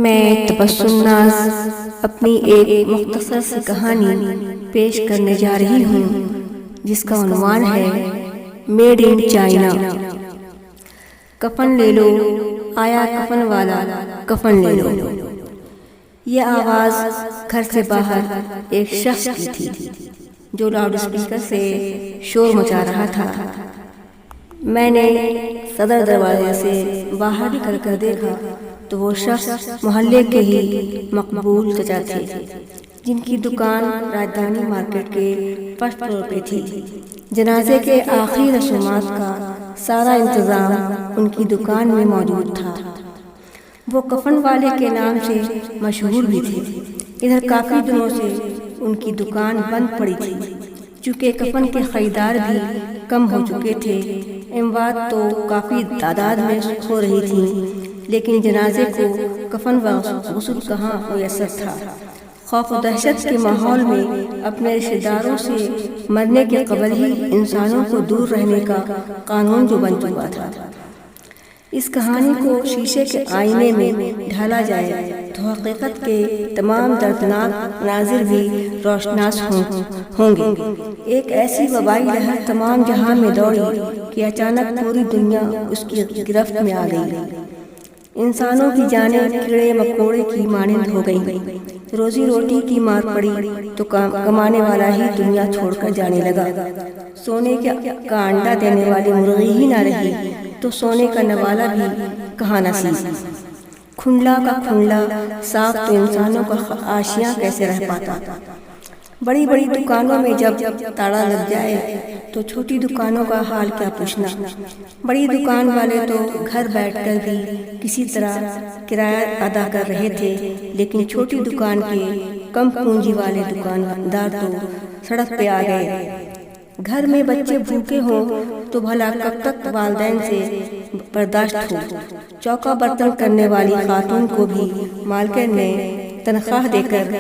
میں تبسم ناز اپنی ایک مختصر سی کہانی پیش کرنے جا رہی ہوں جس کا عنوان ہے میڈ ان چائنا۔ کفن لے لو، آیا کفن والا کفن لے لو۔ یہ آواز گھر سے باہر ایک شخص کی تھی جو لاؤڈ اسپیکر سے شور مچا رہا تھا۔ میں نے صدر دروازے سے باہر نکل کر دیکھا تو وہ شخص محلے کے ہی مقبول چچا تھے جن کی دکان راجدھانی مارکیٹ کے فرسٹ فلور پہ تھی۔ جنازے کے آخری رسومات کا سارا انتظام ان کی دکان میں موجود تھا۔ وہ کفن والے کے نام سے مشہور بھی تھے۔ ادھر کافی دنوں سے ان کی دکان بند پڑی تھی چونکہ کفن کے خریدار بھی کم ہو چکے تھے۔ اموات تو کافی تعداد میں ہو رہی تھی لیکن جنازے کو کفن و غسل کہاں میسر تھا۔ خوف و دہشت کے ماحول میں اپنے رشتہ داروں سے مرنے کے قبل ہی انسانوں کو دور رہنے کا قانون جو بن چکا تھا۔ اس کہانی کو شیشے کے آئینے میں ڈھالا جائے تو حقیقت کے تمام دردناک مناظر بھی روشناس ہوں گے۔ ایک ایسی وبائی لہر تمام جہاں میں دوڑی کہ اچانک پوری دنیا اس کی گرفت میں آ گئی۔ انسانوں کی جانیں کیڑے مکوڑے کی مانند ہو گئیں۔ روزی روٹی کی مار پڑی تو کمانے والا ہی دنیا چھوڑ کر جانے لگا۔ سونے کا انڈا دینے والی مرغی ہی نہ رہی تو سونے کا نوالا بھی کہاں نصیب۔ کھنڈلا کا کھنڈلا صاف تو انسانوں کا آشیاں کیسے رہ پاتا۔ بڑی بڑی دکانوں میں جب تالا لگ جائے تو چھوٹی دکانوں کا حال کیا پوچھنا۔ بڑی دکان والے تو گھر بیٹھ کر بھی کسی طرح کرایہ ادا کر رہے تھے لیکن چھوٹی دکان کے کم پونجی والے دکاندار تو سڑک پہ آ گئے۔ گھر میں بچے بھوکے ہوں تو بھلا کب تک والدین سے برداشت ہو۔ چوکا برتن کرنے والی خاتون کو بھی مالکن نے تنخواہ دے کر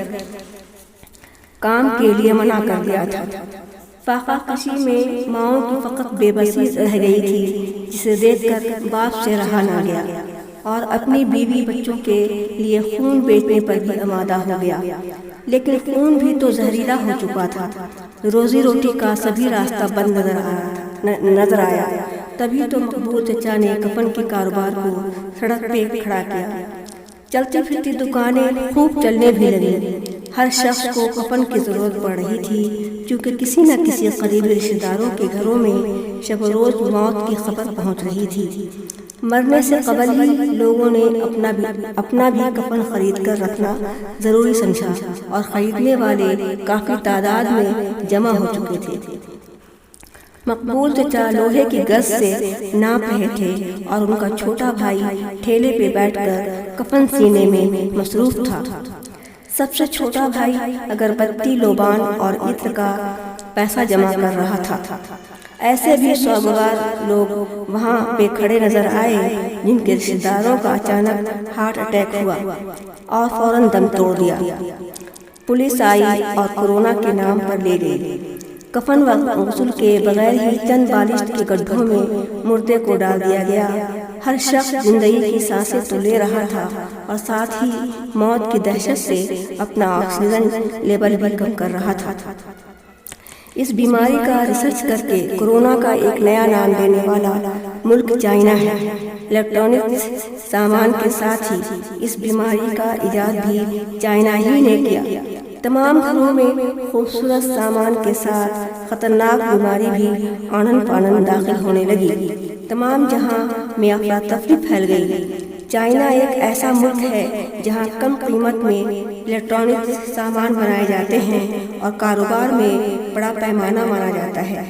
کام کے لیے منع کر دیا تھا۔ فاقہ کشی میں ماؤں کی فقط بے بسی رہ گئی تھی جسے دیکھ کر باپ سے رہا نہ گیا اور اپنی بیوی بچوں کے لیے خون بیچنے پر بھی آمادہ ہو گیا لیکن خون بھی تو زہریلا ہو چکا تھا۔ روزی روٹی کا سبھی راستہ بند نظر آیا۔ تبھی تو مقبول چچا نے کفن کے کاروبار کو سڑک پہ کھڑا کیا۔ چلتی پھرتی دکانیں خوب چلنے بھی لگیں۔ ہر شخص کو کفن کی ضرورت پڑ رہی تھی کیونکہ کسی نہ کسی قریبی رشتہ داروں کے گھروں میں شب و روز موت کی خبر پہنچ رہی تھی۔ مرنے سے قبل ہی لوگوں نے اپنا بھی کفن خرید کر رکھنا ضروری سمجھا اور خریدنے والے کافی تعداد میں جمع ہو چکے تھے۔ مقبول چچا لوہے کی گز سے ناپ رہے تھے اور ان کا چھوٹا بھائی ٹھیلے پہ بیٹھ کر کفن سینے میں مصروف تھا۔ سب سے چھوٹا بھائی اگربتی لوبان اور عطر کا پیسہ جمع کر رہا تھا۔ ایسے بھی سوگوار لوگ وہاں پہ کھڑے نظر آئے جن کے رشتہ داروں کا اچانک ہارٹ اٹیک ہوا اور فوراً دم توڑ دیا۔ پولیس آئی اور کورونا کے نام پر لے گئی۔ کفن و غسل کے بغیر ہی چند بالشت کے گڈھوں میں مردے کو ڈال دیا گیا۔ ہر شخص زندگی کی سانسیں تو لے رہا تھا اور ساتھ ہی موت کی دہشت سے اپنا آکسیجن لیول بھی کم کر رہا تھا۔ اس بیماری کا ریسرچ کر کے کورونا کا ایک نیا نام دینے والا ملک چائنا ہے۔ الیکٹرانک سامان کے ساتھ ہی اس بیماری کا ایجاد بھی چائنا ہی نے کیا۔ تمام گھروں میں خوبصورت سامان کے ساتھ خطرناک بیماری بھی آنن فانن داخل ہونے لگی۔ تمام جہاں میں افراتفری پھیل گئی۔ چائنا ایک ایسا ملک ہے جہاں کم قیمت میں الیکٹرانک سامان بنائے جاتے ہیں اور کاروبار میں بڑا پیمانہ مانا جاتا ہے۔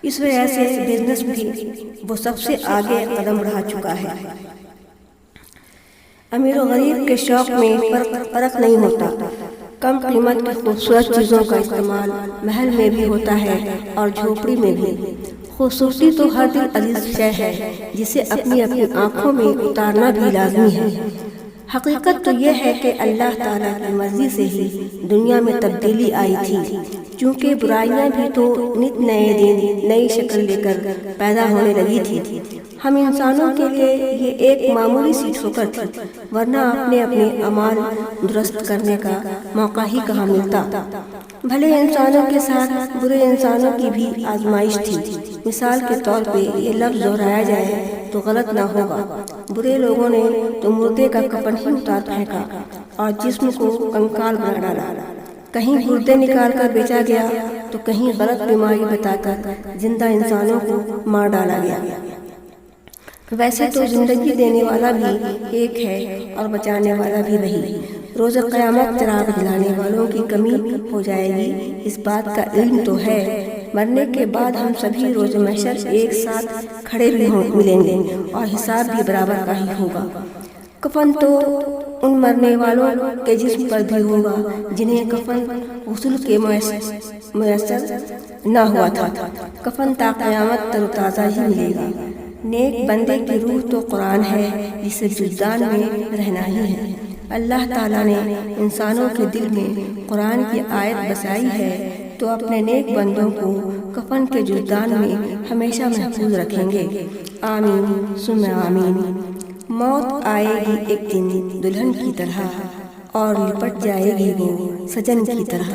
اس وجہ سے بزنس بھی وہ سب سے آگے قدم بڑھا چکا ہے۔ امیر و غریب کے شوق میں فرق نہیں ہوتا۔ کم قیمت کی خوبصورت چیزوں کا استعمال محل میں بھی ہوتا ہے اور جھوپڑی میں بھی۔ خوبصورتی تو ہر دل عزیز شے ہے جسے اپنی آنکھوں میں اتارنا بھی لازمی ہے۔ حقیقت تو یہ ہے کہ اللہ تعالیٰ کی مرضی سے ہی دنیا میں تبدیلی آئی تھی چونکہ برائیاں بھی تو نت نئے دن نئی شکل لے کر پیدا ہونے لگی تھی ہم انسانوں کے لیے یہ ایک معمولی سی ٹھوکر تھی، ورنہ اپنے اعمال درست کرنے کا موقع ہی کہاں ملتا۔ بھلے انسانوں کے ساتھ برے انسانوں کی بھی آزمائش تھی۔ مثال کے طور پہ یہ لفظ دہرایا جائے تو غلط نہ ہوگا، برے لوگوں نے تو مردے کا کفن ہی اتار پھینکا اور جسم کو کنکال بنا ڈالا۔ کہیں گردے نکال کر بیچا گیا تو کہیں غلط بیماری بتا کر زندہ انسانوں کو مار ڈالا گیا۔ ویسے تو زندگی دینے والا بھی ایک ہے اور بچانے والا بھی وہی۔ روز قیامت چراغ جلانے والوں کی کمی ہو جائے گی، اس بات کا علم تو ہے۔ مرنے کے بعد ہم سبھی روز محشر ایک ساتھ کھڑے بھی ملیں گے اور حساب بھی برابر کا ہی ہوگا۔ کفن تو ان مرنے والوں کے جسم پر بھی ہوگا جنہیں کفن غسل کے میسر نہ ہوا تھا۔ کفن تا قیامت تر و تازہ ہی ملے گا۔ نیک بندے کی روح تو قرآن ہے جسے جزدان میں رہنا ہی ہے۔ اللہ تعالیٰ نے انسانوں کے دل میں قرآن کی آیت بسائی ہے تو اپنے نیک بندوں کو کفن کے جزدان میں ہمیشہ محفوظ رکھیں گے۔ آمین ثم آمین۔ موت آئے گی ایک دن دلہن کی طرح اور لپٹ جائے گی وہ سجن کی طرح۔